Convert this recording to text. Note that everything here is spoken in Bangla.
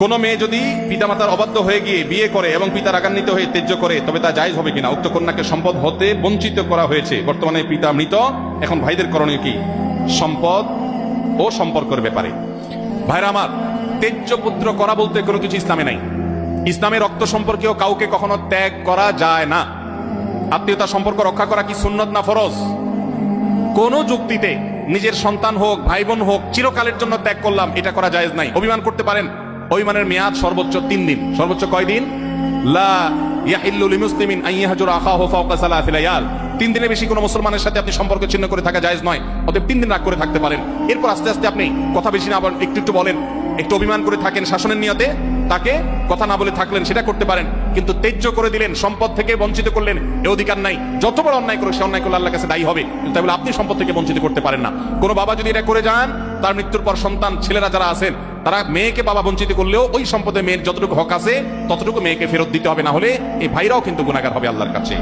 কোন মেয়ে যদি পিতামাতার অবাধ্য হয়ে গিয়ে বিয়ে করে এবং পিতা রাগান্বিত হয়ে ত্যায্য করে, তবে তা জায়েজ হবে কিনা? উক্ত কন্যাকে সম্পদ হতে বঞ্চিত করা হয়েছে, বর্তমানে পিতা মৃত, এখন ভাইদের করণীয় কি সম্পদ ও সম্পর্কের ব্যাপারে? ভাইরা আমার, ত্যায্য পুত্র করা বলতে কোনো কিছু ইসলামে নাই। ইসলামে রক্ত সম্পর্কীয় কাউকে কখনো ত্যাগ করা যায় না। আত্মীয়তা সম্পর্ক রক্ষা করা কি সুন্নত না ফরজ? কোন যুক্তিতে নিজের সন্তান হোক, ভাই বোন হোক, চিরকালের জন্য ত্যাগ করলাম, এটা করা জায়েজ নাই। অভিমান করতে পারেন, অভিমানের মেয়াদ সর্বোচ্চ 3 দিন। সর্বোচ্চ কয় দিন? লা ইয়াহিল্লু লিমুসলিমিন আন ইয়াহজুরা আখাহু ফাওকা সালাসি লায়াল। 3 দিনের বেশি কোনো মুসলমানের সাথে আপনি সম্পর্ক ছিন্ন করে থাকা জায়েজ নয়। অতএব 3 দিন রাগ করে থাকতে পারেন। এরপর আস্তে আস্তে আপনি কথা বেশি না, আবার একটু একটু বলেন, একটু অভিমান করে থাকেন শাসনের নিয়তে, তাকে কথা না বলে থাকলেন, সেটা করতে পারেন। কিন্তু ত্যায্য করে দিলেন, সম্পদ থেকে বঞ্চিত করলেন, এ অধিকার নাই। যত বড় অন্যায় করে সে অন্যায় করলে আল্লাহর কাছে দায়ী হবে, কিন্তু তাই বলে আপনি সম্পদ থেকে বঞ্চিত করতে পারেন না। কোনো বাবা যদি এটা করে যান, তার মৃত্যুর পর সন্তান ছেলেরা যারা আছেন, তারা মেয়েকে বাবা বঞ্চিত করলেও ওই সম্পদে মেয়ের যতটুকু হক আছে ততটুকু মেয়েকে ফেরত দিতে হবে, না হলে এই ভাইরাও কিন্তু গুনাহগার হবে আল্লাহর কাছে।